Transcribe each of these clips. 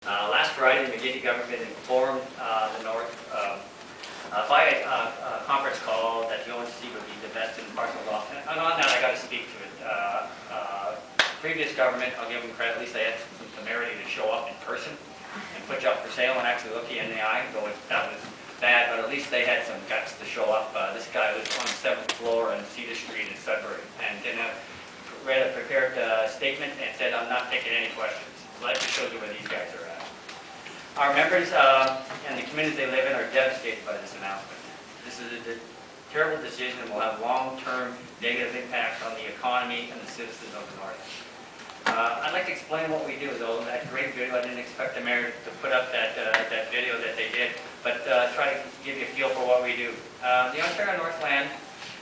Last Friday, the McGinty government informed the North by a conference call that the ONTC would be divested in parcel law. And on that, I got to speak to it. Previous government, I'll give them credit, at least they had some temerity to show up in person and put you up for sale and actually look you in the eye, though that was bad, but at least they had some guts to show up. This guy was on the 7th floor on Cedar Street in Sudbury and read a prepared statement and said, "I'm not taking any questions." So that just shows you where these guys are at. Our members and the communities they live in are devastated by this announcement. This is a terrible decision and will have long-term negative impacts on the economy and the citizens of the North. I'd like to explain what we do, though. That great video, I didn't expect the mayor to put up that video that they did, but try to give you a feel for what we do. The Ontario Northland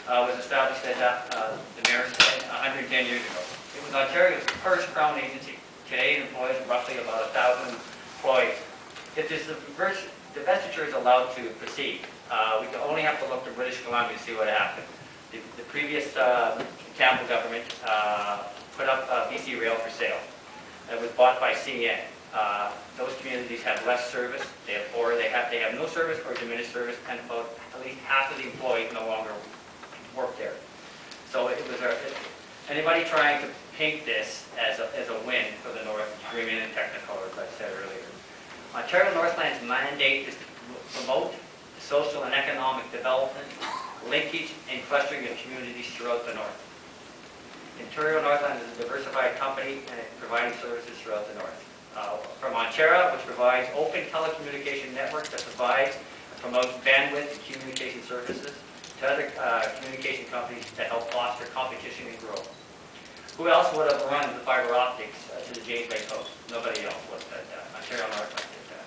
was established, as the mayor said, 110 years ago. It was Ontario's first Crown agency. Today it employs roughly about 1,000 employees. If this divestiture is allowed to proceed, we can only have to look to British Columbia to see what happened. The previous Campbell government put up BC Rail for sale. It was bought by CN. Those communities have less service. They have no service or diminished service, and about at least half of the employees no longer work there. So it was anybody trying to paint this as a win for the North, screaming in Technicolor, as I said earlier. Ontario Northland's mandate is to promote social and economic development, linkage, and clustering of communities throughout the North. Ontario Northland is a diversified company and it's providing services throughout the North. From Ontario, which provides open telecommunication networks that provides and promotes bandwidth and communication services, to other communication companies that help foster competition and growth. Who else would have run the fiber optics to the James Bay coast? Nobody else would have done that. Ontario Northland did that.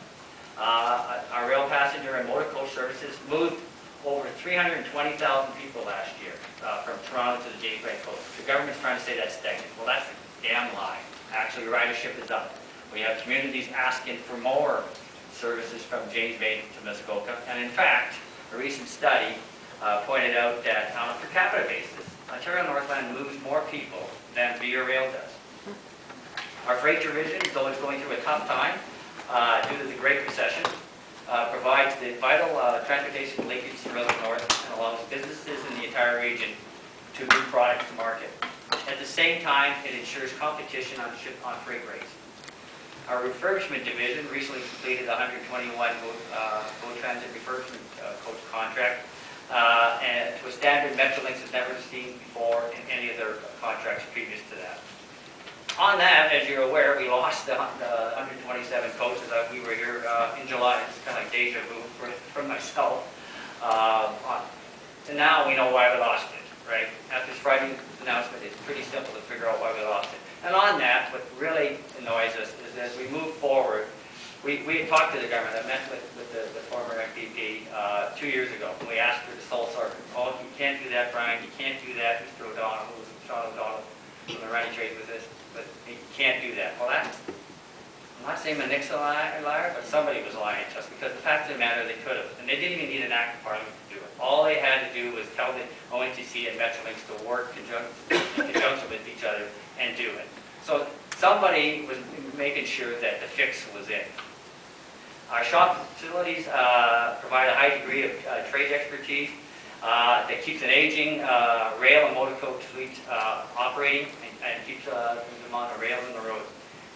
Our rail passenger and motor coach services moved over 320,000 people last year from Toronto to the James Bay coast. The government's trying to say that's stagnant. Well, that's a damn lie. Actually, ridership is up. We have communities asking for more services from James Bay to Muskoka. And in fact, a recent study pointed out that on a per capita basis, Ontario Northland moves more people than Via Rail does. Our freight division, though it's going through a tough time due to the Great Recession, provides the vital transportation linkage throughout the North and allows businesses in the entire region to move products to market. At the same time, it ensures competition on freight rates. Our refurbishment division recently completed a 121 boat transit refurbishment coach contract, and to a standard Metrolinx has never seen before in any of their contracts previous to that. On that, as you're aware, we lost the 127 coaches. We were here in July. It's kind of like deja vu for myself. And now we know why we lost it, right? After this Friday's announcement, it's pretty simple to figure out why we lost it. And on that, what really annoys us is as we move forward, we had talked to the government. I met with the former MPP 2 years ago. And we asked her to sole sergeant. Oh, you can't do that, Brian. You can't do that. Mr. O'Donnell, who was Sean O'Donnell from the running trade with this. But you can't do that. Well, I'm not saying the Nick's a liar, but somebody was lying to us because the fact of the matter, they could have. And they didn't even need an act of parliament to do it. All they had to do was tell the ONTC and Metrolinx to work in conjunction with each other and do it. So somebody was making sure that the fix was in. Our shop facilities provide a high degree of trade expertise that keeps an aging rail and motor coach fleet operating and keeps them on the rails and the road.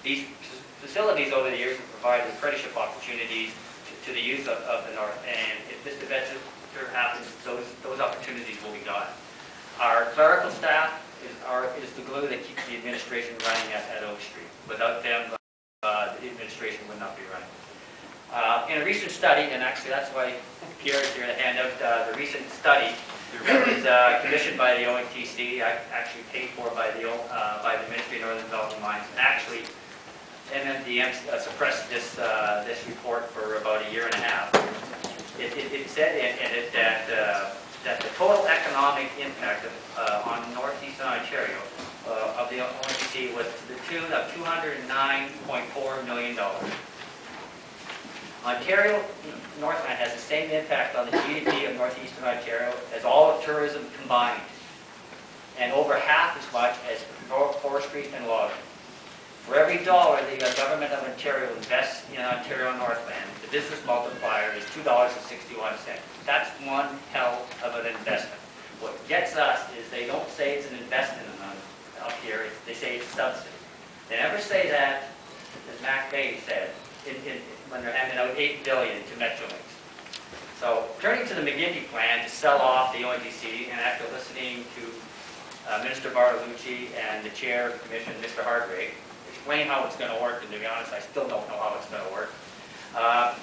These facilities over the years have provided apprenticeship opportunities to the youth of the North, and if this divestiture happens, those opportunities will be gone. Our clerical staff is the glue that keeps the administration running at Oak Street. Without them, the administration would not be running. In a recent study, and actually that's why Pierre is here to hand out the recent study, it was commissioned by the ONTC, actually paid for by the Ministry of Northern Development and Mines. And actually, MMDM suppressed this report for about a year and a half. It said in it that the total economic impact on northeastern Ontario of the ONTC was to the tune of $209.4 million. Ontario Northland has the same impact on the GDP of northeastern Ontario as all of tourism combined, and over half as much as forestry and logging. For every dollar the Government of Ontario invests in Ontario Northland, the business multiplier is $2.61. That's one hell of an investment. What gets us is they don't say it's an investment up here, they say it's subsidy. They never say that, as Mac Bay said, when they're handing out $8 billion to Metrolinx. So turning to the McGinty plan to sell off the ONTC, and after listening to Minister Bartolucci and the Chair of the Commission, Mr. Hargrave, explain how it's going to work, and to be honest, I still don't know how it's going to work.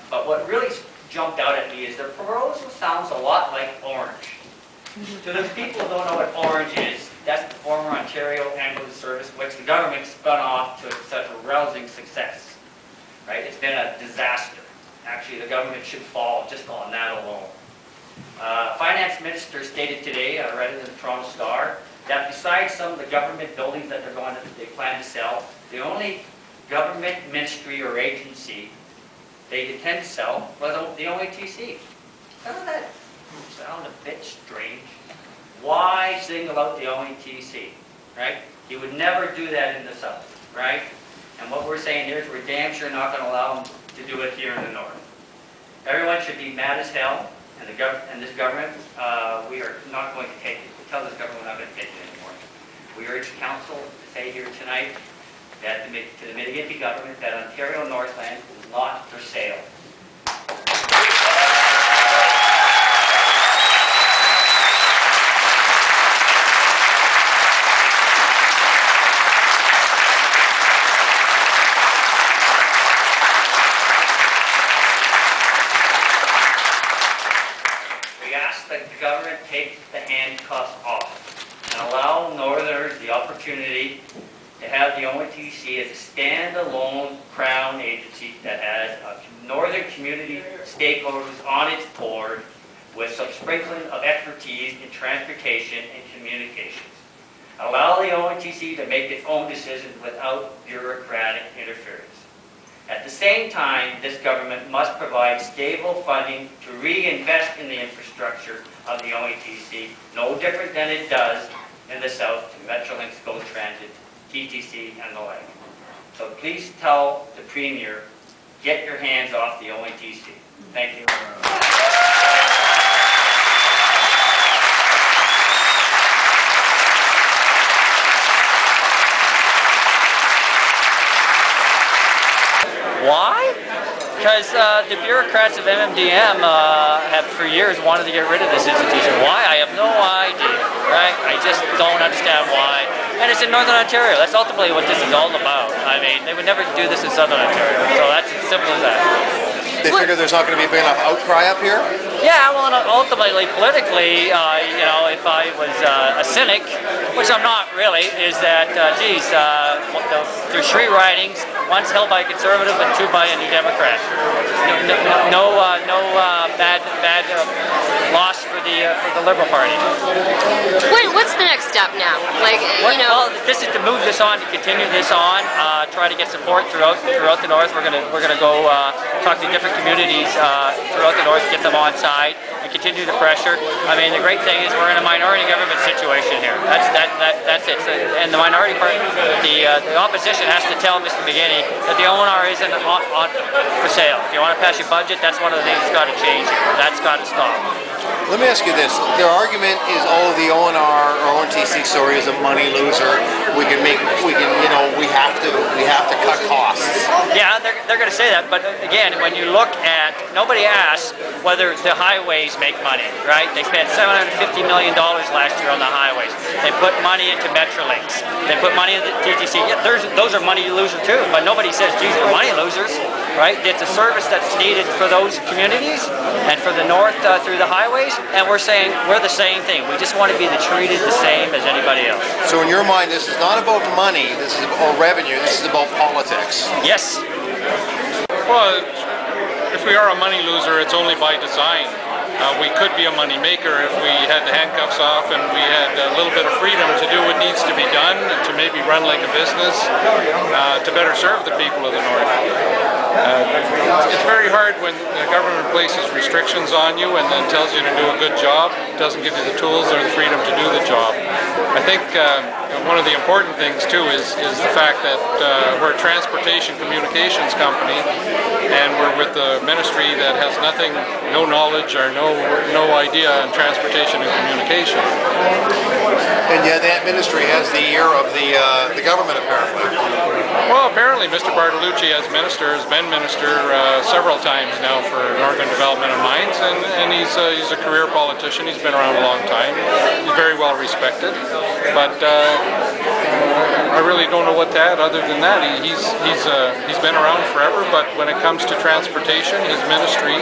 But what really jumped out at me is the proposal sounds a lot like Orange. To the people who don't know what Orange is, that's the former Ontario Ambulance Service, which the government spun off to such a rousing success. Right? It's been a disaster. Actually, the government should fall just on that alone. Finance Minister stated today, I read it in the Toronto Star, that besides some of the government buildings that they plan to sell, the only government ministry or agency they intend to sell was the ONTC. Doesn't that sound a bit strange? Why single out the ONTC, right? You would never do that in the South, right? And what we're saying here is we're damn sure not going to allow them to do it here in the North. Everyone should be mad as hell, and this government, we are not going to take it. We tell this government we're not going to take it anymore. We urge Council to say here tonight that to the McGinty government that Ontario Northland is not for sale. The government take the handcuffs off and allow Northerners the opportunity to have the ONTC as a standalone Crown agency that has a Northern community stakeholders on its board with some sprinkling of expertise in transportation and communications. Allow the ONTC to make its own decisions without bureaucratic interference. At the same time, this government must provide stable funding to reinvest in the infrastructure of the ONTC, no different than it does in the South to Metrolinx, GO Transit, TTC, and the like. So please tell the Premier, get your hands off the ONTC. Thank you. Why? Because the bureaucrats of MMDM have for years wanted to get rid of this institution. Why? I have no idea, right? I just don't understand why. And it's in Northern Ontario. That's ultimately what this is all about. I mean, they would never do this in Southern Ontario. So that's as simple as that. They figure there's not going to be a big enough outcry up here? Yeah, well, ultimately, politically, you know, if I was a cynic, which I'm not really, is that, geez, there's 3 ridings, one's held by a Conservative and 2 by a New Democrat. No bad loss for the Liberal Party. What's the next step now? Like, you know, well, this is to move this on, to continue this on, try to get support throughout the North. We're gonna go talk to different communities throughout the North, get them on side, and continue the pressure. I mean, the great thing is we're in a minority government situation here. That's it. So, and the minority part, the opposition has to tell Mr. McGinty that the ONR isn't for sale. If you want to pass your budget, that's one of the things that's got to change here. That's got to stop. Let me ask you this. Their argument is, oh, the ONR or ONTC, sorry, is a money loser. We have to cut costs. Yeah, they're going to say that, but again, when you look at, nobody asks whether the highways make money, right? They spent $750 million last year on the highways. They put money into Metrolinx. They put money into TTC. Yeah, those are money losers too, but nobody says, geez, they're money losers, right? It's a service that's needed for those communities and for the North through the highways, and we're saying we're the same thing. We just want to be treated the same as anybody else. So in your mind, this is not about money, or revenue, this is about politics. Yes. Well, if we are a money loser, it's only by design. We could be a money maker if we had the handcuffs off and we had a little bit of freedom to do what needs to be done, and to maybe run like a business, to better serve the people of the North. It's very hard when the government places restrictions on you and then tells you to do a good job, doesn't give you the tools or the freedom to do the job. I think one of the important things too is the fact that we're a transportation communications company and we're with the ministry that has nothing, no knowledge or no idea on transportation and communication. And yet that ministry has the ear of the government apparently. Well, apparently Mr. Bartolucci as minister has been minister several times now for Northern Development and Mines, and he's a career politician. He's been around a long time. He's very well respected, but I really don't know what to add other than that. He's been around forever, but when it comes to transportation, his ministry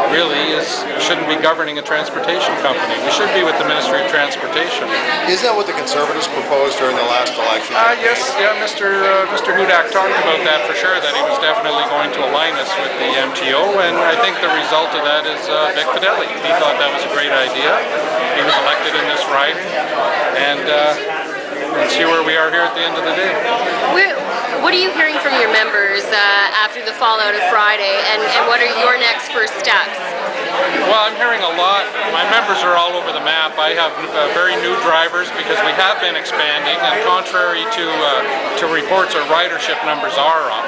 really shouldn't be governing a transportation company. We should be with the Ministry of Transportation. Isn't that what the Conservatives proposed during the last election? Yes, yeah, Mr. Hudak talked about that for sure, that he was definitely going to align us with the MTO, and I think the result of that is Vic Fideli. He thought that was a great idea. He was elected in this riding, and let's see where we are here at the end of the day. What are you hearing from your members after the fallout of Friday, and what are your next first steps? Well, I'm hearing a lot. My members are all over the map. I have very new drivers because we have been expanding, and contrary to reports, our ridership numbers are up.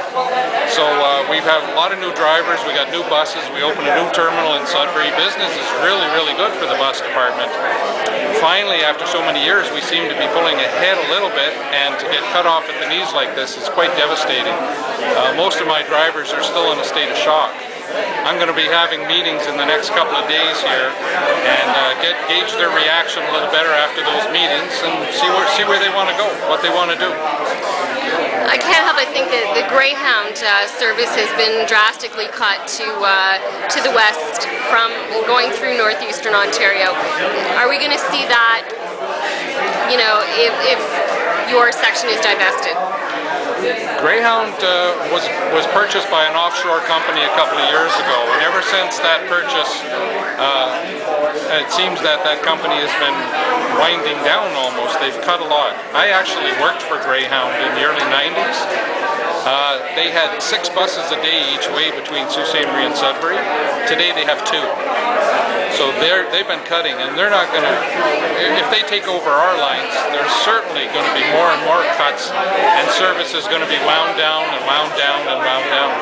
So we have a lot of new drivers. We got new buses. We opened a new terminal in Sudbury. Business is really, really good for the bus department. Finally, after so many years, we seem to be pulling ahead a little bit, and to get cut off at the knees like this is quite devastating. Most of my drivers are still in a state of shock. I'm going to be having meetings in the next couple of days here and gauge their reaction a little better after those meetings and see where they want to go, what they want to do. I can't help but think that the Greyhound service has been drastically cut to the west from going through northeastern Ontario. Are we going to see that, you know, if your section is divested? Greyhound was purchased by an offshore company a couple of years ago, and ever since that purchase, it seems that company has been winding down almost. They've cut a lot. I actually worked for Greyhound in the early 90s. They had 6 buses a day each way between Sault Ste. Marie and Sudbury. Today they have 2. So they've been cutting, and they're not going to, if they take over our lines, there's certainly going to be more and more cuts, and service is going to be wound down and wound down and wound down.